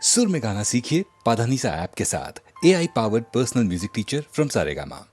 सुर में गाना सीखिए पाधानीसा ऐप के साथ। AI powered personal music teacher from Saregama.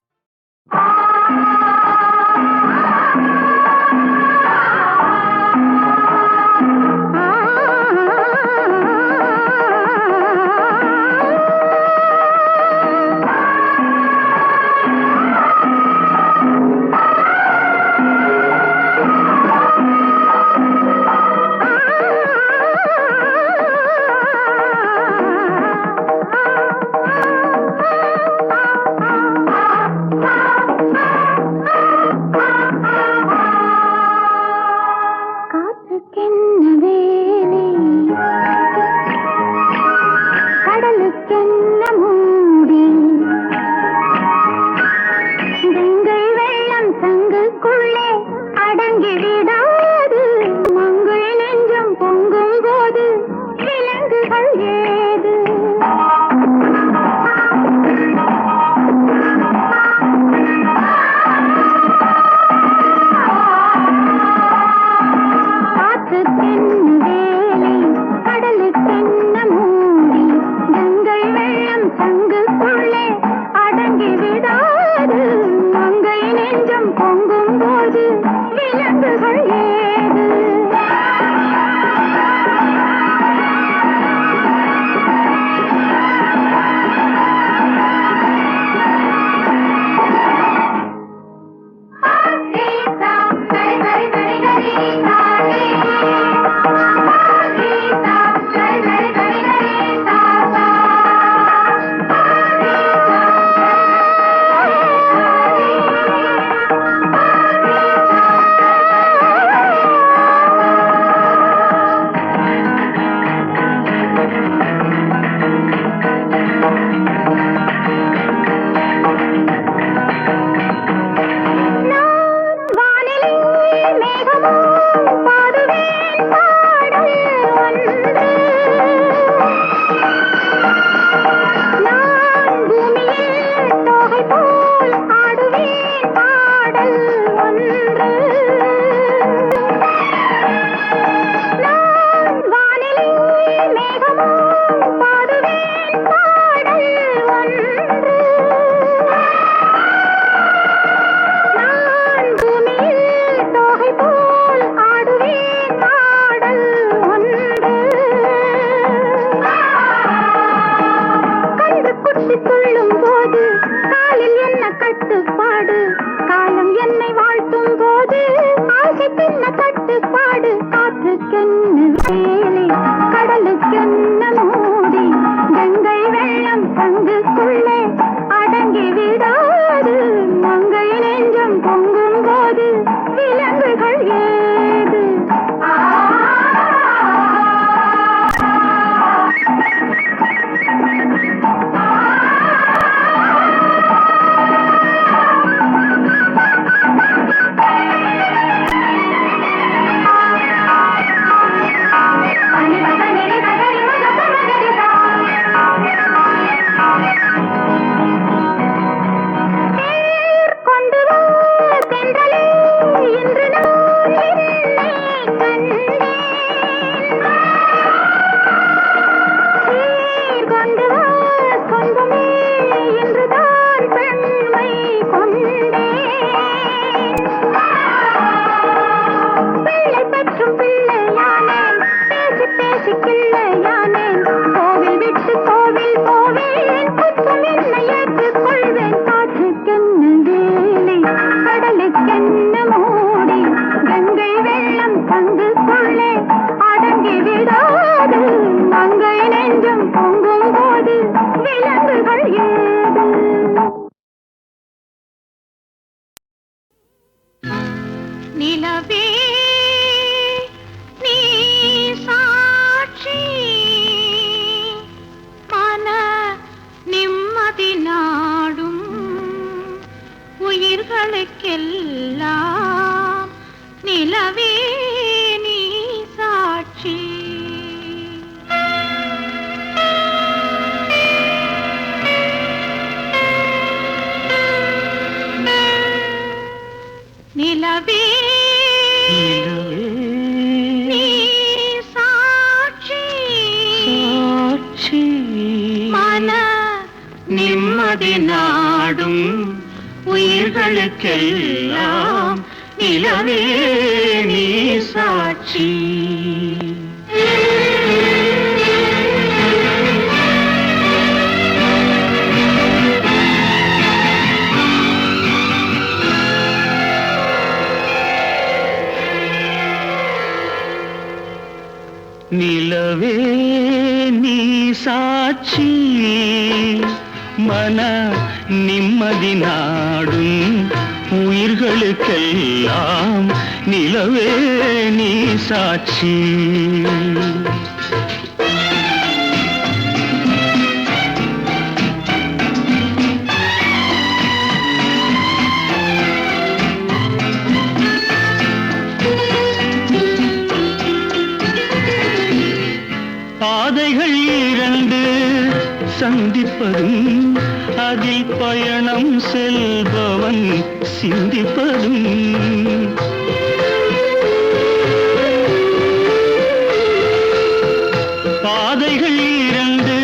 சாட்சி மன நிம்மதி நாடும் உயிர்களுக்கெல்லாம் நிலவே நீ சாட்சி. நிலவே நீ சாட்சி மன நிம்மதி நாடும் உயிர்களுக்கெல்லாம் நிலவே நீ சாட்சி. பாதைகள் இரண்டு சந்திப்பதும் அதில் பயணம் செல்பவன் சிந்திப்பதும் பாதைகள் இரண்டு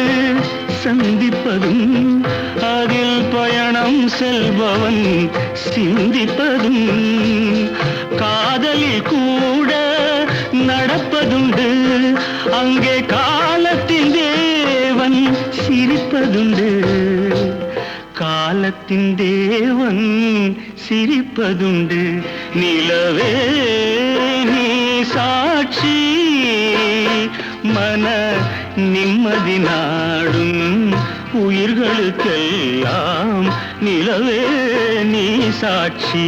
சந்திப்பதும் அதில் பயணம் செல்பவன் சிந்திப்பதும் காதலில் கூட நடப்பதுண்டு அங்கே காலத்தின் தேவன் சிரிப்பதுண்டு காலத்தின் தேவன் சிரிப்பதுண்டு. நிலவே நீ சாட்சி மன நிம்மதி நாடும் உயிர்களுக்கெல்லாம் நிலவே நீ சாட்சி.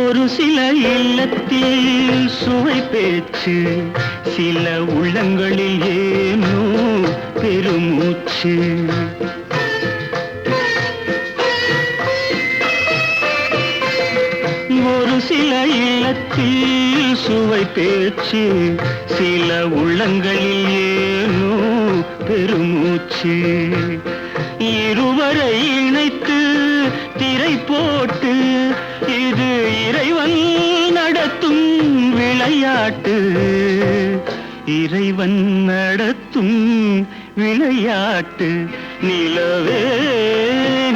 ஒரு சில இல்லத்தில் சுவை பேச்சு சில உள்ளங்களில் ஏனோ பெருமூச்சு. ஒரு சில இல்லத்தில் சுவை பேச்சு சில உள்ளங்களில் ஏனோ பெருமூச்சு. இருவரை இணைத்து திரை போட்டு இது இறைவன் நடத்தும் விளையாட்டு இறைவன் நடத்தும் விளையாட்டு. நிலவே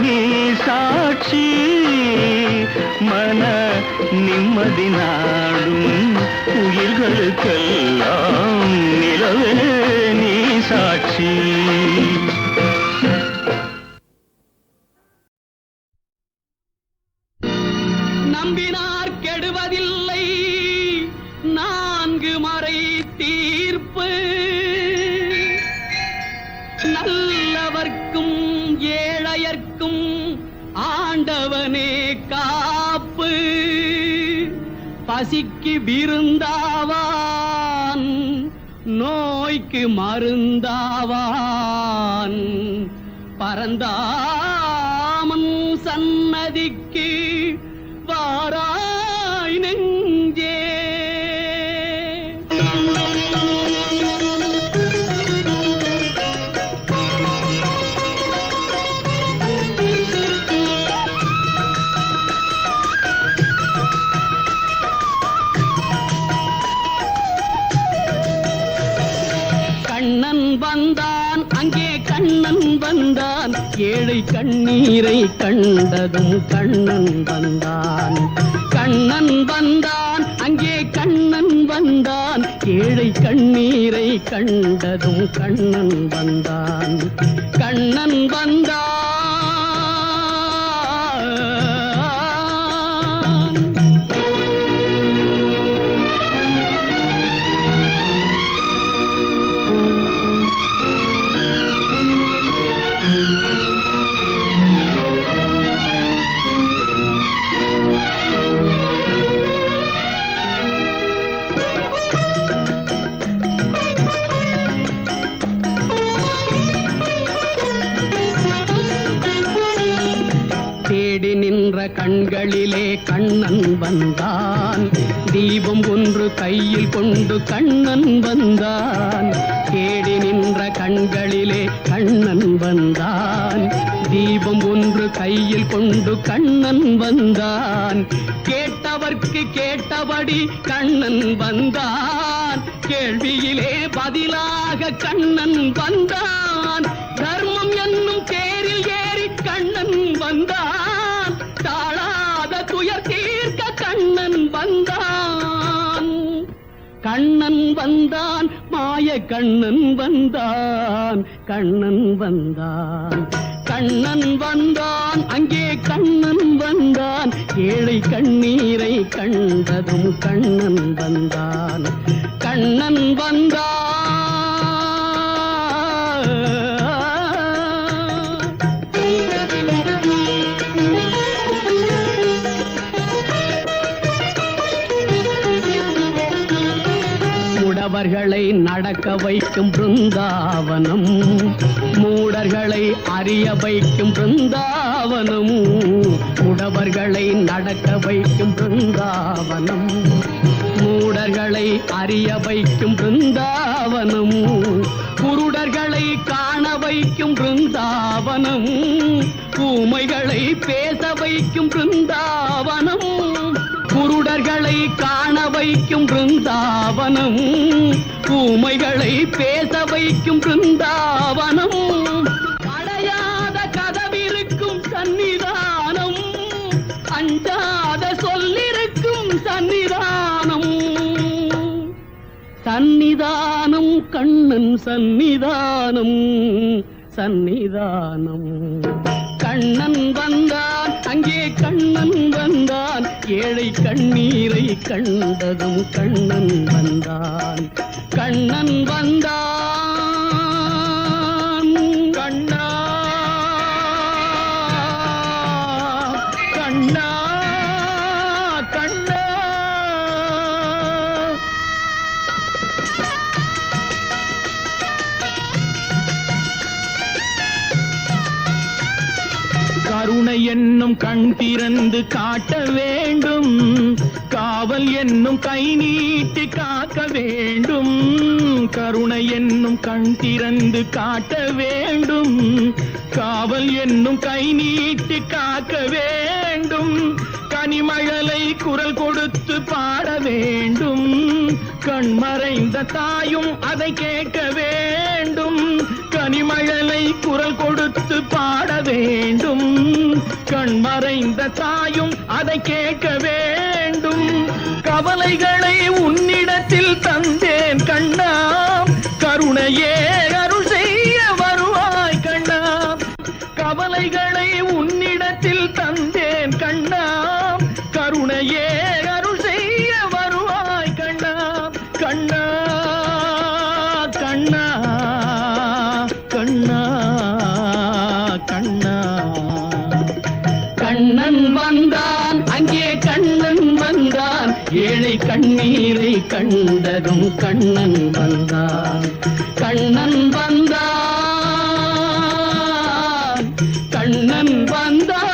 நீ சாட்சி மன நிம்மதி நாடும் உயிர்களுக்கெல்லாம் நிலவே நீ சாட்சி. நம்பினார் கெடுவதில்லை நான்கு மறை தீர்ப்பு நல்லவர்க்கும் ஏழையர்க்கும் ஆண்டவனே காப்பு. பசிக்கு விருந்தாவான் நோய்க்கு மருந்தாவான் பரந்தாமன் சன்னதிக்கு வாராய் நெஞ்சே. கண்ணன் வந்தான் அங்கே கண்ணன் வந்தான் ஏழை கண்ணீரை கண்டதும் கண்ணன் வந்தான். கண்ணன் வந்தான் அங்கே கண்ணன் வந்தான் ஏழை கண்ணீரை கண்டதும் கண்ணன் வந்தான். கண்ணன் வந்தான். தேடி நின்ற கண்களிலே கண்ணன் வந்தான். தீபம் ஒன்று கையில் கொண்டு கண்ணன் வந்தான். தேடி நின்ற கண்களிலே கண்ணன் வந்தான். தீபம் ஒன்று கையில் கொண்டு கண்ணன் வந்தான். கேட்டவர்க்கு கேட்டபடி கண்ணன் வந்தான். கேள்வியிலே பதிலாக கண்ணன் வந்தான். தர்மம் என்னும் தேரில் ஏறி கண்ணன் வந்தான். தாழாத துயர் தீர்க்க கண்ணன் வந்தான். கண்ணன் வந்தான், மாய கண்ணன் வந்தான். கண்ணன் வந்தான், கண்ணன் வந்தான், அங்கே கண்ணன் வந்தான். ஏழை கண்ணீரை கண்டதும் கண்ணன் வந்தான். கண்ணன் வந்தான். முடவர்களை நடக்க வைக்கும் பிருந்தாவனம், மூடர்களை அறிய வைக்கும் பிருந்தாவனம். முடவர்களை நடக்க வைக்கும் பிருந்தாவனம், மூடர்களை அறிய வைக்கும் பிருந்தாவனம். குருடர்களை காண வைக்கும் பிருந்தாவனம், ஊமைகளை பேச வைக்கும் பிருந்தாவனம். குருடர்களை காண வைக்கும் பிருந்தாவனம், ஊமைகளை பேச வைக்கும் பிருந்தாவனம். அடையாத கதவிருக்கும் சன்னிதானம், அஞ்சாத சொல்லிருக்கும் சன்னிதானம். சன்னிதானம் கண்ணன் சன்னிதானம், சன்னிதானம். கண்ணன் வந்தான், அங்கே கண்ணன் வந்தான். ஏழை கண்ணீரை கண்டதும் கண்ணன் வந்தான். கண்ணன் வந்தான். கண்ணா கண்ணா கண்ணா. கருணை என்னும் கண் திறந்து காட்ட வேண்டும், காவல் என்னும் கை நீட்டி காக்க வேண்டும். கருணை என்னும் கண் திறந்து காட்ட வேண்டும், காவல் என்னும் கை நீட்டி காக்க வேண்டும். கனிமழலை குரல் கொடுத்து பாட வேண்டும், கண்மறைந்த தாயும் அதை கேட்க வேண்டும். கனிமழலை குரல் கொடுத்து பாட வேண்டும், கண்மறைந்த தாயும் அதை கேட்க வேண்டும். கவலைகளை உன்னிடத்தில் தந்தேன் கண்ணா, கருணையே அருள் செய்ய வருவாய் கண்ணா. கவலைகளை உன்னிடத்தில் தந்தேன் கண்ணா, கருணையே அருள் செய்ய வருவாய் கண்ணா. கண்ணா கண்ணா கண்ணா கண்ணா. கண்ணன் வந்தான், அங்கே கண்ணன் வந்தான். ஏழை கண்ணீரை கண்டதும் கண்ணன் வந்தான். கண்ணன் வந்தான், கண்ணன் வந்தான்.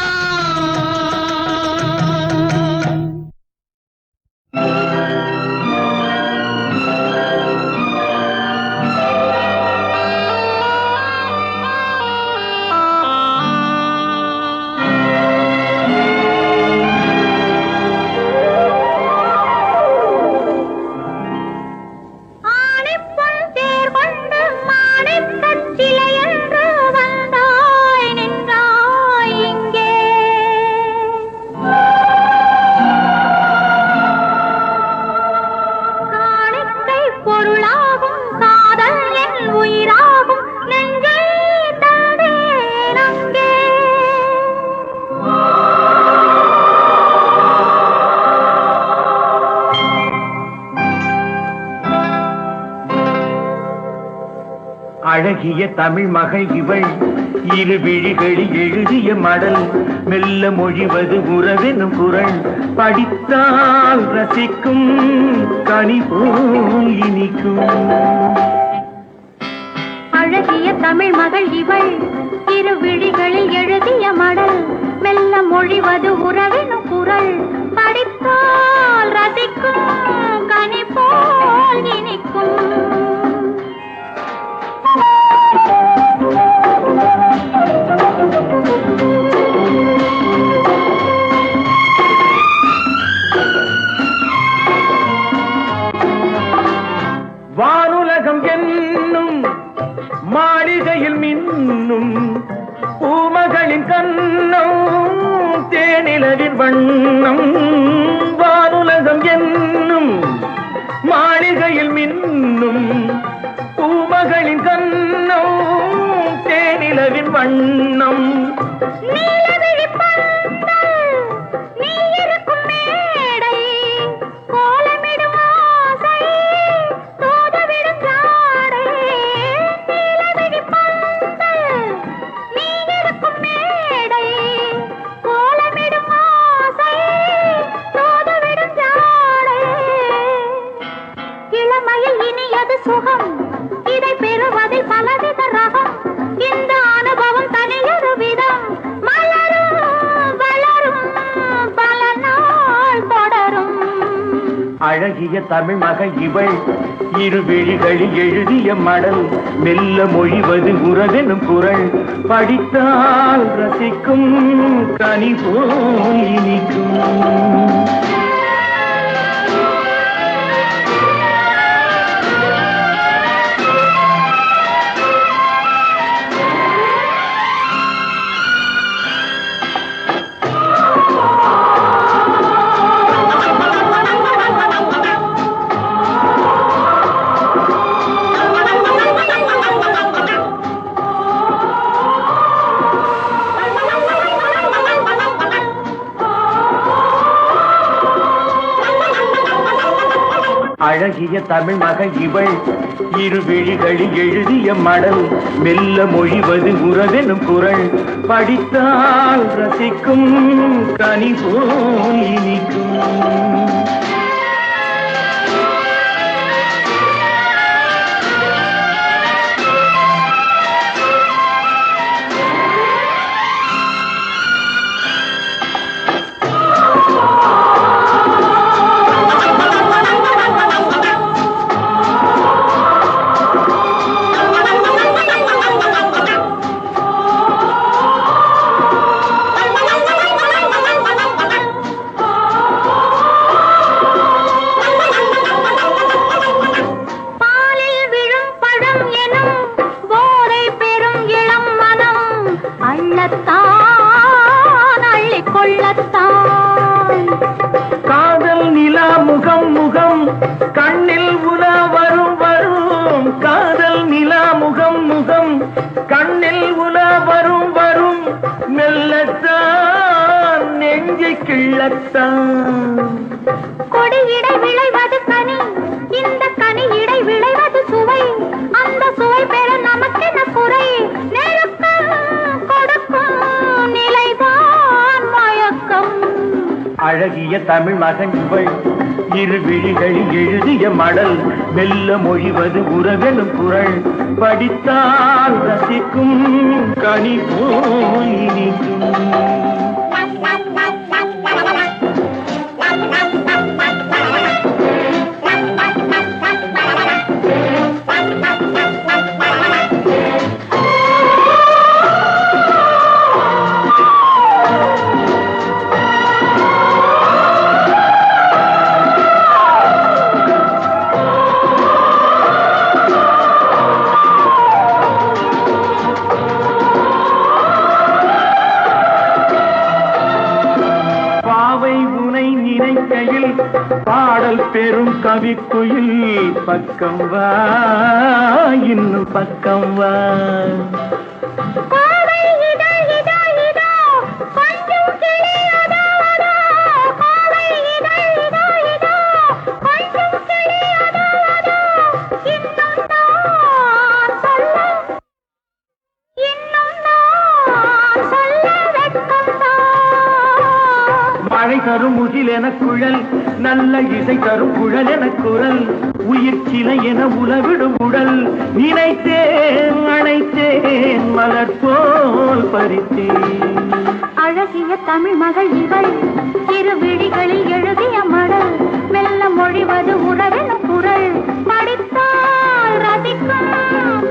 அழகிய தமிழ் மகள் இவள், இரு விழிகளில் எழுதிய மடல், மெல்ல மொழிவது உறவெனும் குரல். படித்தால் ரசிக்கும், கனி போல் இனிக்கும். அழகிய தமிழ் மகள் இவள், இரு விழிகளில் எழுதிய மடல், மெல்ல மொழிவது உறவெனும் குரல். படித்தால் ரசிக்கும், கனி போல் இனிக்கும். பூமகளின் கண்ணம் தேனிலவின் வண்ணம் வானுலகம் என்னும் மாளிகையில் மின்னும் பூமகளின் கண்ணம் தேனிலவின் வண்ணம் சுகம் இதை பெறுவதில் பலவித ரகம் இந்த அனுபவம் தனியொரு விதம் மலரும் வளரும் பல நாள் தொடரும் அழகிய தமிழ் மகள் இவள் இரு விழிகளில் எழுதிய மடல் மெல்ல மொழிவது உறவெனும் குரல் படித்தால் ரசிக்கும் கனி போல் இனிக்கும் அழகிய தமிழ் மகள் இவள் இரு விழிகளில் எழுதிய மடல் மெல்ல மொழிவது உறவெனும் குரல் படித்தால் ரசிக்கும் கனி போல் இனிக்கும் காதல் நிலா முகம் முகம் கண்ணில் உலா வரும் வரும் காதல் நிலா முகம் முகம் கண்ணில் உலா வரும் வரும் மெல்லத்தான் நெஞ்சை கிள்ளத்தான் கொடியிடை விளைவது கனி இந்த கனி இடை விளைவது சுவை அந்த சுவை பெற நமக்கென குறை கொடுக்கும் நிலைதான் மயக்கம் அழகிய தமிழ் மகன் இவள் இரு விழிகளில் எழுதிய மடல் மெல்ல மொழிவது உறவெனும் குரல் படித்தால் ரசிக்கும் கனி போல் இனிக்கும் பாடல் பெரும் கவிக்குயில் பக்கம் வா இன்னும் பக்கம் வா மழை தரும் முகில் என குழல் நல்ல இசை தரும் குழல் என குரல் உயிர் சிலை என உலவிடும் உடல் நினைத்தேன் அணைத்தேன் மலர் போல் பறித்தேன் அழகிய தமிழ் மகள் இவள் இரு விழிகளில் எழுதிய மடல் மெல்ல மொழிவது உறவெனும் குரல் படித்தால் ரசிக்கும்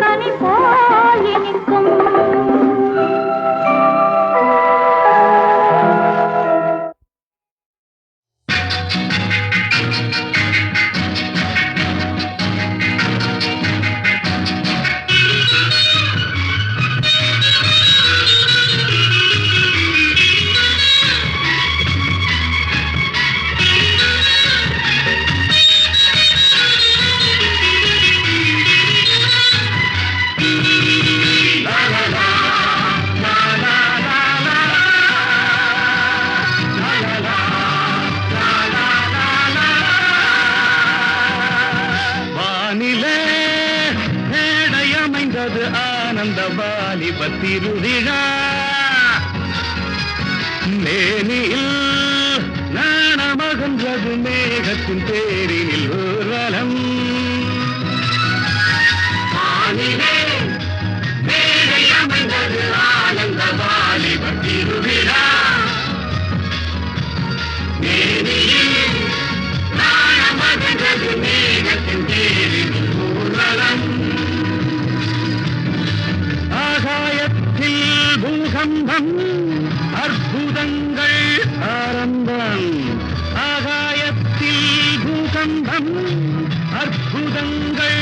கனி போல் இனிக்கும் திருவிழா மேனியில் நாணமகன்றது மேகத்தின் தேரினில் ஊர்வலம் மேடை அமைந்தது ஆனந்த வாலிப திருவிழா மேனியில் நாணமகன்றது மேகத்தின் தேரினில் ஊர்வலம் ஆகாயத்தில் பூகம்பம் அற்புதங்கள் ஆரம்பம் ஆகாயத்தில் பூகம்பம் அற்புதங்கள்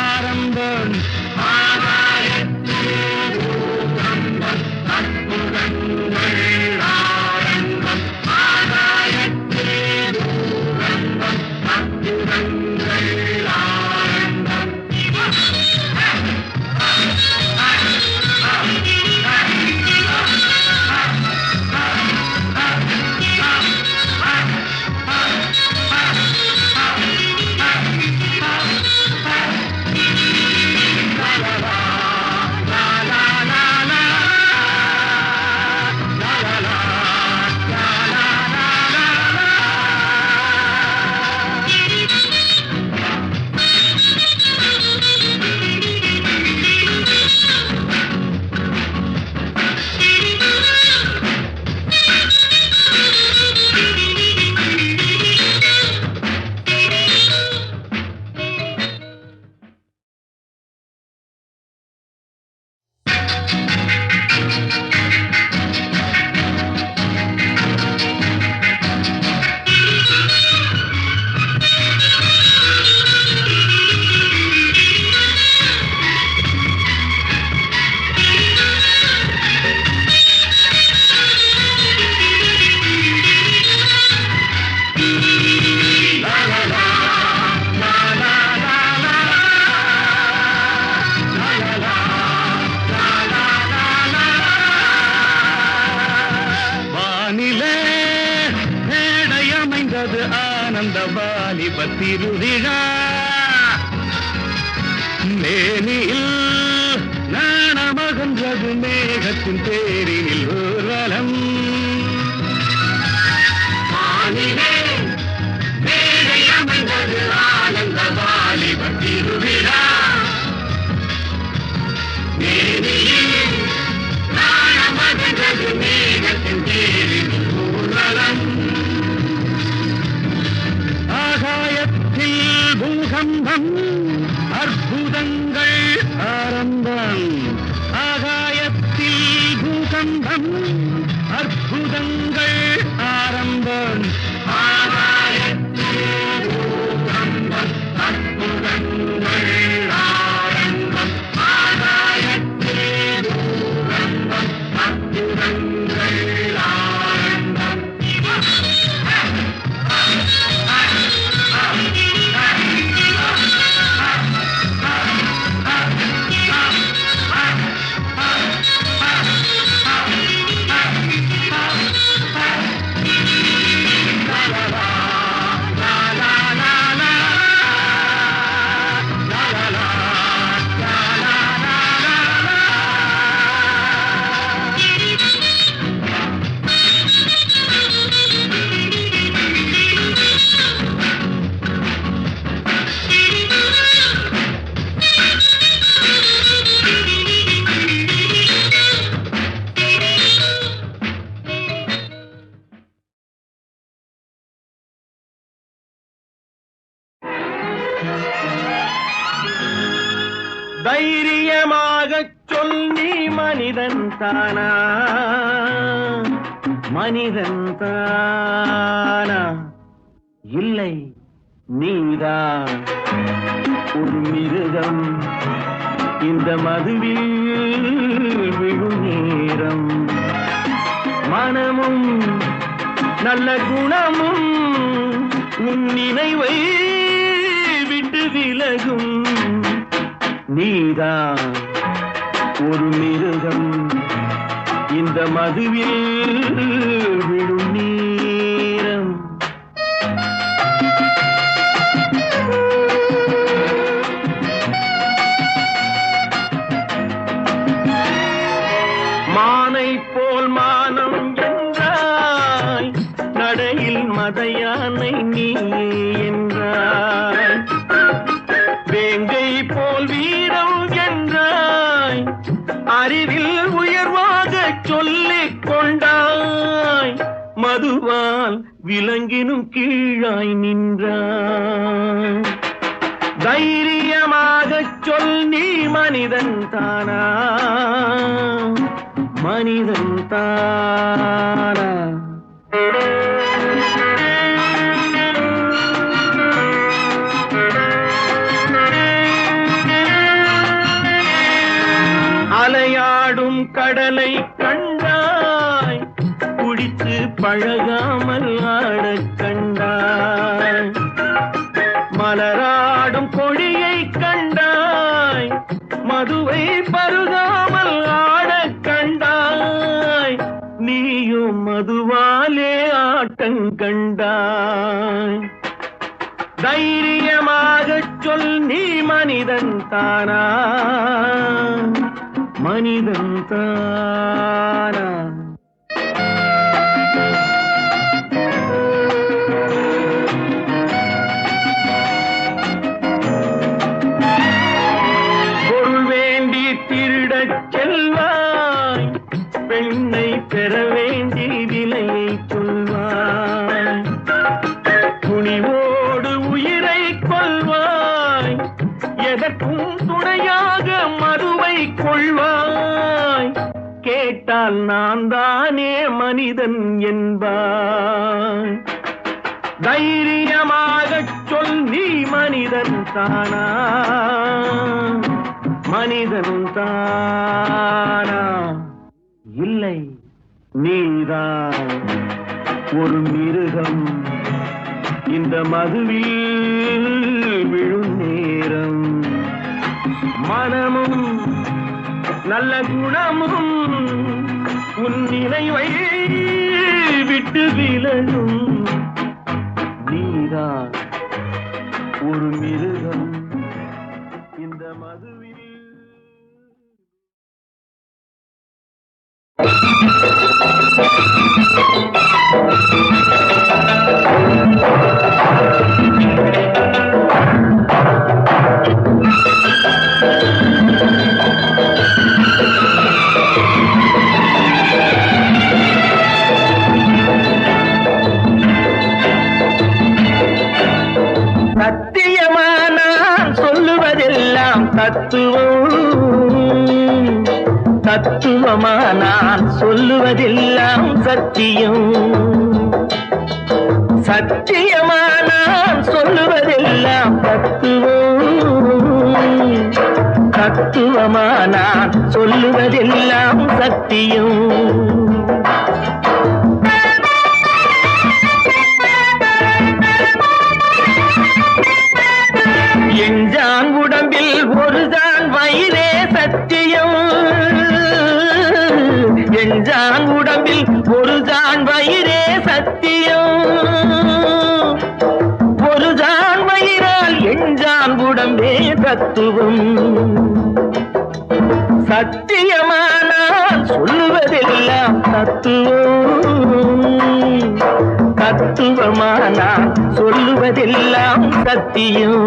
ஆரம்பம் ஆகாயத்தில் பூகம்பம் அற்புதங்கள் ஆரம்பம் ஆகாயத்தில் பூகம்பம் அற்புதங்கள் ஆரம்பம் ஆனந்த வாலிப திருவிழா மேனியில் நாணமகன்றது மேகத்தின் தேரினில் ஊர்வலம் மேடை அமைந்தது ஆனந்த வாலிப திருவிழா மேனியில் நாணமகன்றது மேகத்தின் தேரினில் ஊர்வலம் ஆகாயத்தில் பூகம்பம் அற்புதங்கள் ஆரம்பம் ஆகாயத்தில் பூகம்பம் அற்புதங்கள் ஆரம்பம் ஆகாயத்தில் பூகம்பம் அற்புதங்கள் ஆரம்பம் ஆகாயத்தில் பூகம்பம் அற்புதங்கள் ஆரம்பம் தைரியமாகச் சொல் நீ மனிதன் தானா மனிதன் தானா இல்லை நீதான் ஒரு மிருகம் இந்த மதுவில் விழும் நேரம் மனமும் நல்ல குணமும் உன் நினைவை விட்டு விலகும் நீதான் ஒரு மிருகம் இந்த மதுவில் விழும் நேரம் வீரம் என்றாய், நடையில் மத யானை நீ என்றாய். வேங்கை போல் வீரம் என்றாய், அறிவில் உயர்வாக சொல்லிக் கொண்டாய். மதுவால் விலங்கினும் கீழாய் நின்றாய். தைரியமாக சொல், நீ மனிதன் தானா? மனிதன் தானா? அலையாடும் கடலை கண்டாய், குடித்து பழகாமல் ஆடக் கண்டாய். மலராடும் கொடியை கண்டாய், மதுவை பருகாமல் ஆடக் கண்டாய். நீயும் மதுவாலே ஆட்டங்கண்டாய். தைரியமாக சொல், நீ மனிதன் தானா? மனிதன் தானா? பொருள் வேண்டி திருடச் செல்வாய், பெண்ணை பெற வேண்டி விலையை சொல்வாய். துணிவோடு உயிரை கொள்வாய், எதற்கும் துணையாக மதுவை கொள்வாய். கேட்டால் நான் தானே மனிதன் என்பாய். தைரியமாக சொல், நீ மனிதன் தானா? மனிதன் தானா? இல்லை, நீதான் ஒரு மிருகம். இந்த மதுவில் விழும் நேரம், மனமும் நல்ல குணமும் உன் நினைவை விட்டு விலகும். நீதான் ஒரு மிருகம் இந்த மதுவில். சத்தியமானான் சொல்லுவதெல்லாம் தத்துவம், தத்துவமானான் சொல்லுவதெல்லாம் சத்தியம். சத்தியமானான் சொல்லுவதெல்லாம் தத்துவம், தத்துவமானான் சொல்லுவதெல்லாம் சத்தியம். எஞ்சான் உடம்பில் ஒருதான் வயிறே சத்தியம், எஞ்சான் உடம்பில் ஒருதான் வயிறே சத்தியம். ஒருதான் வயிறால் எஞ்சான் உடம்பே தத்துவம். சத்தியமானால் சொல்லுவதெல்லாம் தத்துவம், தத்துவமானால் சொல்லுவதெல்லாம் சத்தியம்.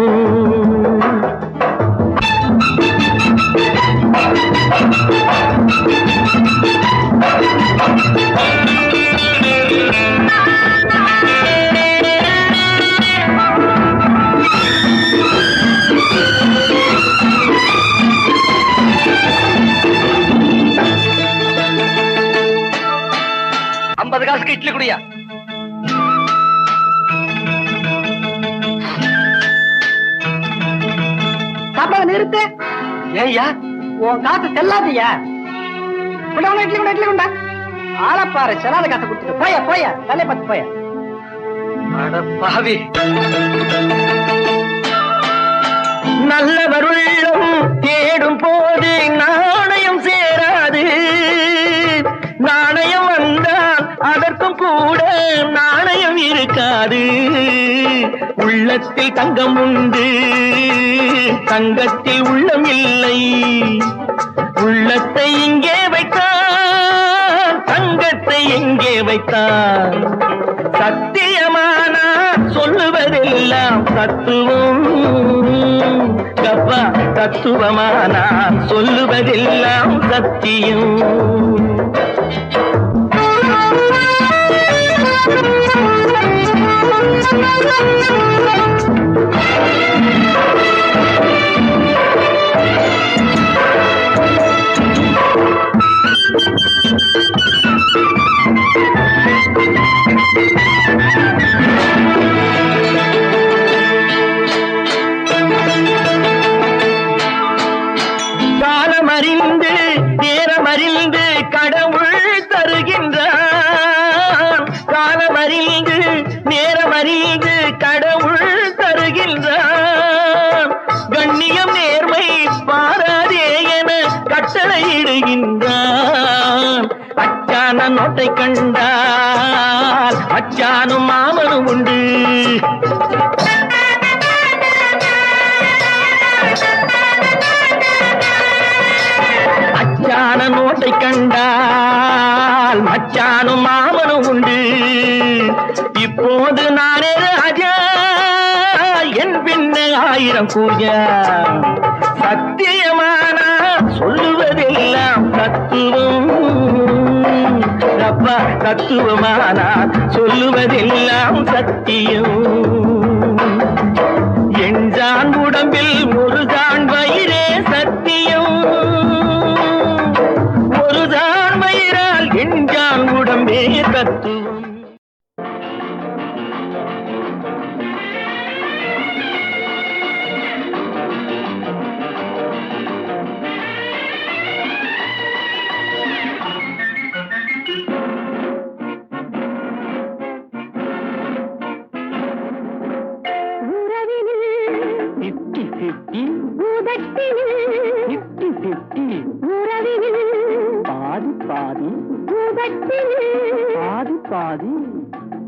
காசுக்கு இட்லி குடியா. சாப்பிட நிறுத்து. ஏய்யா உன் காசு செல்லாதியா? இட்லி கொண்டா, இட்லி கொண்டா. ஆளப்பாரு செல்லாத காசை கொடுத்துட்டு போய போய தலை பார்த்து போய. பாவி, நல்லவருள்ளம் தேடும் போது நாணயம் சேராது, நாணயம் வந்தால் அதற்கும் கூட நாணயம் இருக்காது. உள்ளத்தில் தங்கம் உண்டு, தங்கத்தில் உள்ளம் இல்லை. உள்ளத்தை இங்கே வைத்தால் தங்கத்தை எங்கே வைத்தார் சத்தியமானா சொல்லுவதெல்லாம் தத்துவம் கப்பா தத்துவமானா சொல்லுவதெல்லாம் சத்தியம் காலமறிந்து நேரமறிந்து கடவுள் தருகின்றான் காலமறிந்து நேரமறிந்து கடவுள் தருகின்றான் கண்ணியம் நேர்மை பாராதே என கட்டளையிடுகின்றான் அச்சான நோட்டை கண்டால் அச்சானும் மாமனும் உண்டு அச்சான நோட்டை கண்டால் மச்சானும் மாமனும் உண்டு இப்போது நானே ராஜா என் பின்ன 1000 பூஜா சத்தியமானா சொல்லுவதெல்லாம் தத்துவம் அப்பா தத்துவமானா சொல்லுவதெல்லாம் சத்தியம் எஞ்சான் உடம்பில் முருகான் வயிறே சத்தியம் ஒருதான் வயிறால் எஞ்சான் உடம்பே தத்துவம்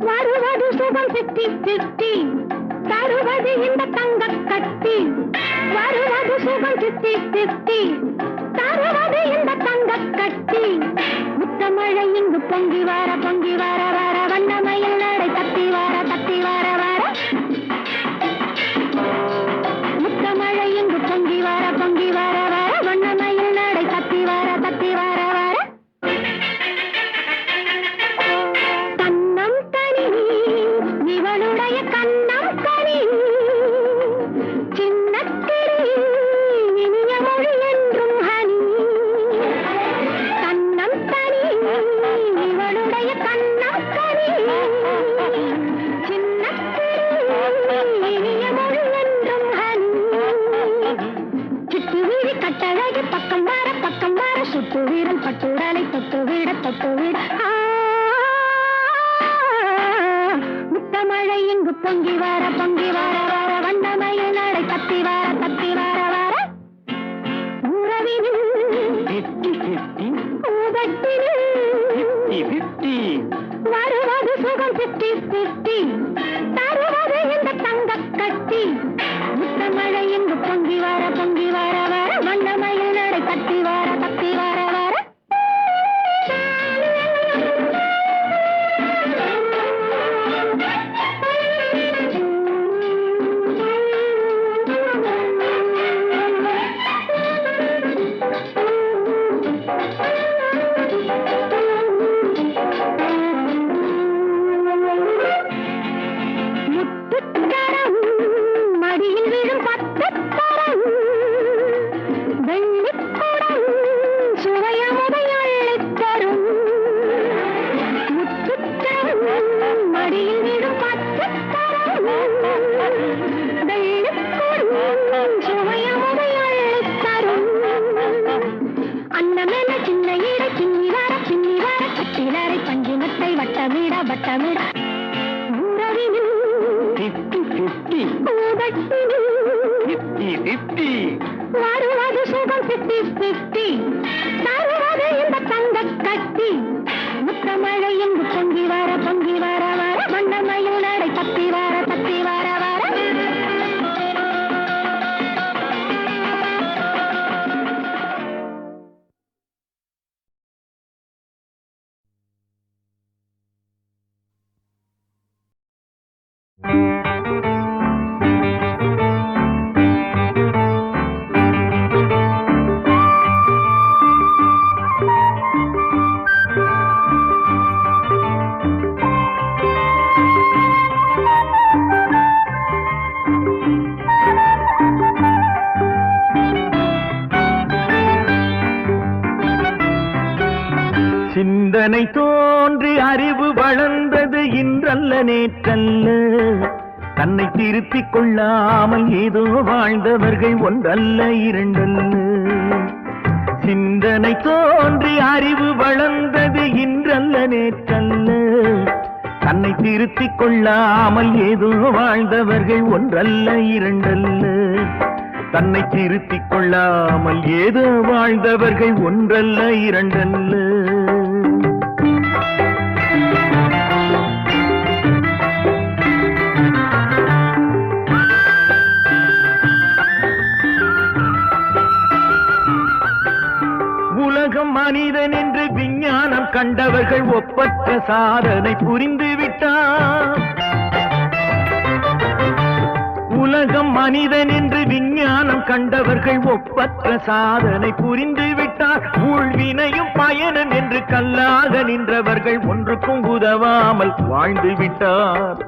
வருவது சுகம் 50-50 தருவது இந்த தங்க கட்டி வருவது சுகம் 50-50 தருவது இந்த தங்க கட்டி முத்தமழை இங்கு பொங்கி வர வர வண்ணமயில் நடை தத்தி வர முத்தமழை இங்கு பொங்கி வர வர வண்ணமயில் நடை தத்தி வர கண்ணம் தனி இவளுடைய கண்ணம் தனி சின்னத்திரி இனிய மொழி என்றும் ஹனி கண்ணம் தனி இவளுடைய கண்ணம் தனி சின்னத்திரி இனிய மொழி என்றும் ஹனி சிட்டு வீடு கட்டழகி பக்கம் வர சுட்டு வீரல் பட்டுடலை தொட்டு விட முத்தமழை இங்கு பொங்கி வர வர வண்ணமயில் நடை தத்தி வர உறவினில் வருவது சுகம் 50-50 தருவது இந்த தங்க கட்டி முத்தமழை இங்கு பொங்கி வர வர வண்ணமயில் நடை தத்தி வர முத்துக்கரம் மடியில் விழும் 10 கரம் வெள்ளிக்குடம் சுவையமுதை அள்ளித் தரும் முத்துக்கரம் மடியில் விழும் 10 கரம் வெள்ளிக்குடம் சுவையமுதை அள்ளித் தரும் அன்னமென சின்ன இடை பின்னி வர கட்டிலரை பஞ்சினத்தை வட்டமிட உறவினில் 50-50 வருவது சுகம் 50-50 தருவது இந்த தங்க கட்டி முத்தமழை இங்கு பொங்கி வர வண்ணமயில் நடை தத்தி வர தோன்றி அறிவு வளர்ந்தது இன்றல்ல நேற்றல்ல. தன்னை திருத்திக் கொள்ளாமல் ஏதோ வாழ்ந்தவர்கள் ஒன்றல்ல இரண்டல்ல. சிந்தனை தோன்றி அறிவு வளர்ந்தது இன்றல்ல நேற்றல்ல. தன்னை திருத்திக் கொள்ளாமல் ஏதோ வாழ்ந்தவர்கள் ஒன்றல்ல இரண்டல்ல. தன்னை திருத்திக் கொள்ளாமல் ஏதோ வாழ்ந்தவர்கள் ஒன்றல்ல இரண்டல்ல. உலகம் மனிதன் என்று விஞ்ஞானம் கண்டவர்கள் ஒப்பற்ற சாதனை புரிந்து விட்டார். உலகம் மனிதன் என்று விஞ்ஞானம் கண்டவர்கள் ஒப்பற்ற சாதனை புரிந்து விட்டார். ஊழ்வினையும் பயணம் என்று கல்லாக நின்றவர்கள் ஒன்றுக்கும் உதவாமல் வாழ்ந்து விட்டார்.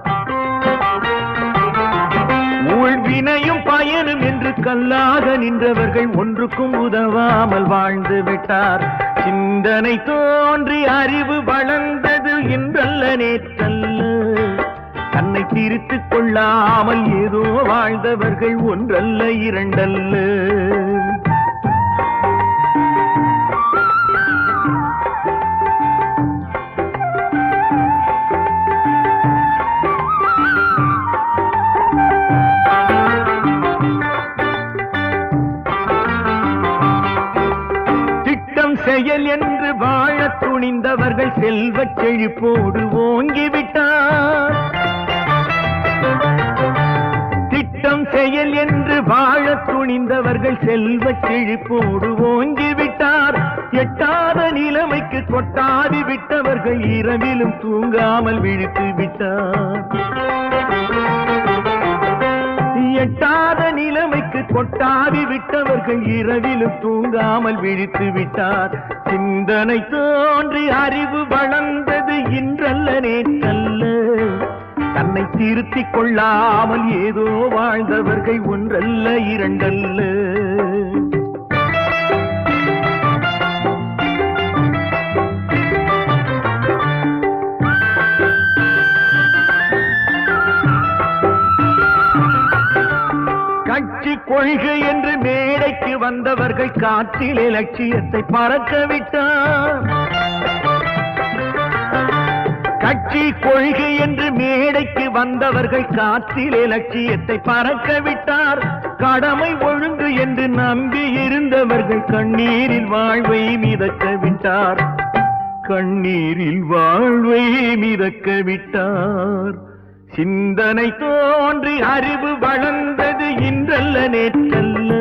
ஊழ்வினையும் பயனும் என்று கல்லாக நின்றவர்கள் ஒன்றுக்கும் உதவாமல் வாழ்ந்து விட்டார். சிந்தனை தோன்றி அறிவு வளர்ந்தது இன்றல்ல நேற்றல்ல. தன்னை திருத்திக் கொள்ளாமல் ஏதோ வாழ்ந்தவர்கள் ஒன்றல்ல இரண்டல்ல. செயல் என்று வாழ துணிந்தவர்கள் செல்வச் செழிப்போடு ஓங்கிவிட்டார். திட்டம் செயல் என்று வாழ துணிந்தவர்கள் செல்வச் செழிப்போடு ஓங்கிவிட்டார். எட்டாத நிலைமைக்கு கொட்டாதி விட்டவர்கள் இரவிலும் தூங்காமல் விழித்து விட்டார். எட்டாத நிலைமைக்கு கொட்டாதி விட்டவர்கள் இரவிலும் தூங்காமல் விழித்து விட்டார். சிந்தனை தோன்றி அறிவு வளர்ந்தது இன்றல்ல நேற்றல்ல. தன்னை திருத்திக் கொள்ளாமல் ஏதோ வாழ்ந்தவர்கள் ஒன்றல்ல இரண்டல்ல. கட்சி கொள்கை என்று மேடைக்கு வந்தவர்கள் காற்றிலே லட்சியத்தை பறக்க விட்டார். கட்சி கொள்கை என்று மேடைக்கு வந்தவர்கள் காற்றிலே லட்சியத்தை பறக்க விட்டார். கடமை ஒழுங்கு என்று நம்பி இருந்தவர்கள் கண்ணீரில் வாழ்வை மிதக்க விட்டார். கண்ணீரில் வாழ்வை மிதக்க விட்டார். சிந்தனை தோன்றி அறிவு வளர்ந்தது இன்றல்ல நேற்றல்ல.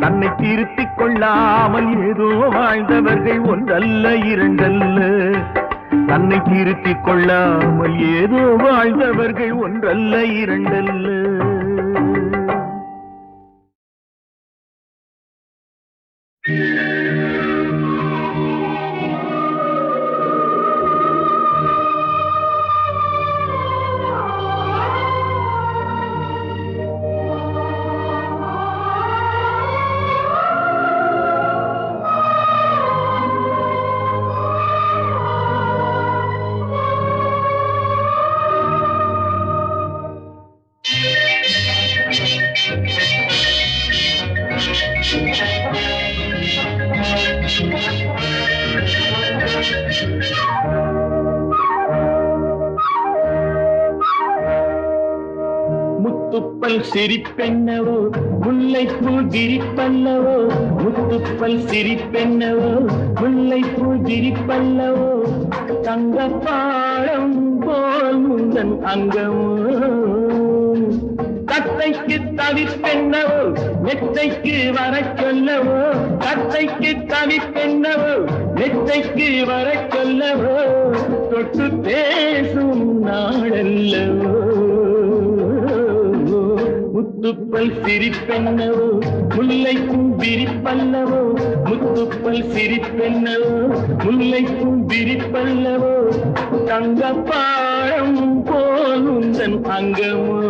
தன்னை திருத்திக் கொள்ளாமல் ஏதோ வாழ்ந்தவர்கள் ஒன்றல்ல இரண்டல்ல. தன்னை திருத்திக் கொள்ளாமல் ஏதோ வாழ்ந்தவர்கள் ஒன்றல்ல இரண்டல்ல. முத்துப்பல் சிரிப்பென்னவோ முல்லைப்பூ திரிப்பல்லவோ. முத்துப்பல் சிரிப்பென்னவோ முல்லைப்பூ திரிப்பல்லவோ. தங்கப்பாடம் போல் முந்தன் அங்கமோ. தத்தைக்கு தவிப்பென்னவோ நெத்தைக்கு வர சொல்லவோ. தத்தைக்கு தவிப்பென்னவோ நெத்தைக்கு வர சொல்லவோ. தொட்டு பேசும் நாளல்லவோ. முத்துப்பல் சிரிப்பென்னவோ முல்லைக்கும் விரிப்பல்லவோ. முத்துப்பல் சிரிப்பென்னவோ முல்லைக்கும் விரிப்பல்லவோ. தங்கப்பாடம் போல் உந்தன் அங்கமோ.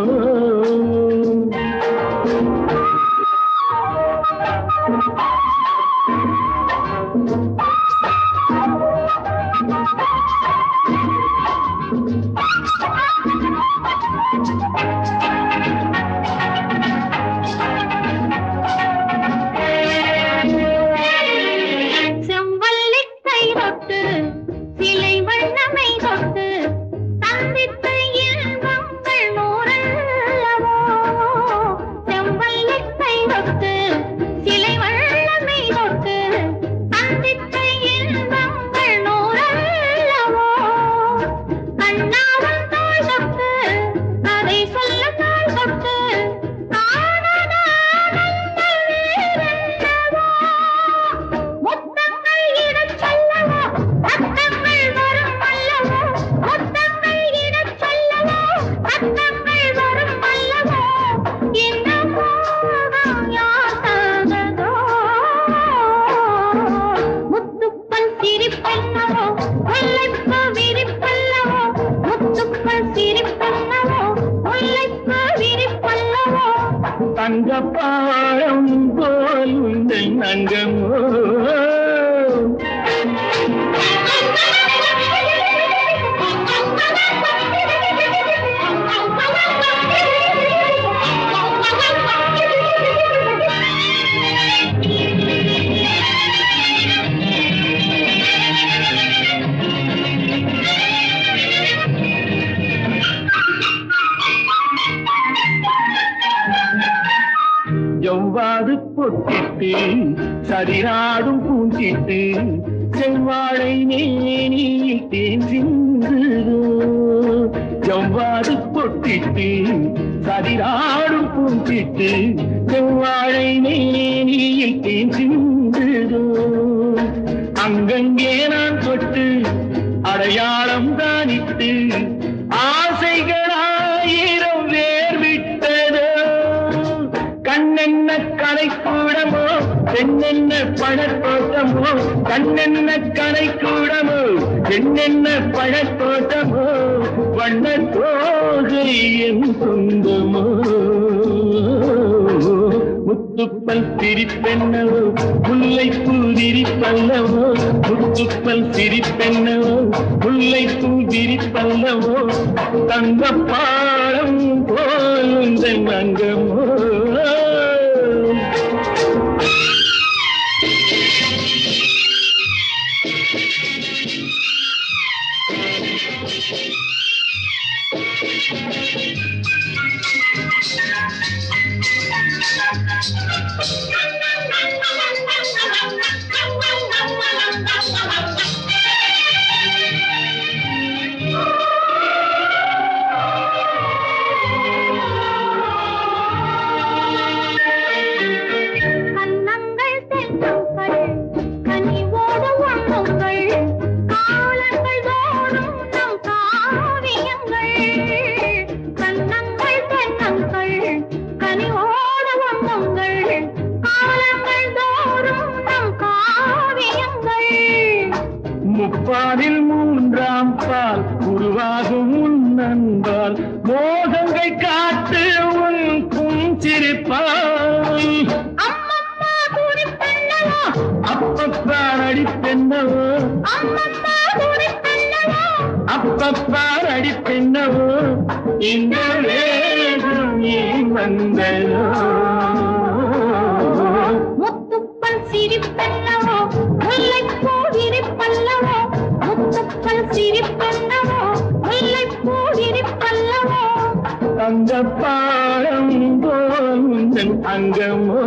பொட்டிட்டு சரிராடும் பூஞ்சிட்டு செவ்வாழை மேனியில் தேன் சிந்துதோ ஜவ்வாது பொட்டிட்டு சரிராடும் பூஞ்சிட்டு செவ்வாழை மேனியில் தேன் சிந்துதோ அங்கங்கே நான் தொட்டு அடையாளம் தானிட்டு ஆசைகளாயிரம் வேர் விட்டதோ கண்ணென்ன கலைக்கூடமோ பெண்ணென்ன பழத்தோட்டமோ கண்ணென்ன கலைக்கூடமோ பெண்ணென்ன பழத்தோட்டமோ வண்ண தோகை என் சொந்தமோ முத்துப்பல் சிரிப்பென்னவோ முல்லை பூதிரிப்பல்லவோ முத்துப்பல் சிரிப்பென்னவோ முல்லை பூதிரிப்பல்லவோ தங்க பாடம் போல் மங்கமோ முப்பாலில் மூன்றாம் பால் உருவாகும் உன் நண்பால் மோகங்கள் காட்டு உன் புஞ்சிருப்பால் அப்பப்பா நடிப்பென்னவோ அப்பப்பா நடிப்பென்னவோ இந்த வேகம் ஏன் வந்ததோ முத்துப்பல் சிரிப்பென்னவோ முல்லைப்பூ விரிப்பல்லவோ முத்துப்பல் சிரிப்பென்னவோ முல்லைப்பூ விரிப்பல்லவோ தங்க பாடம் போல் அங்கமோ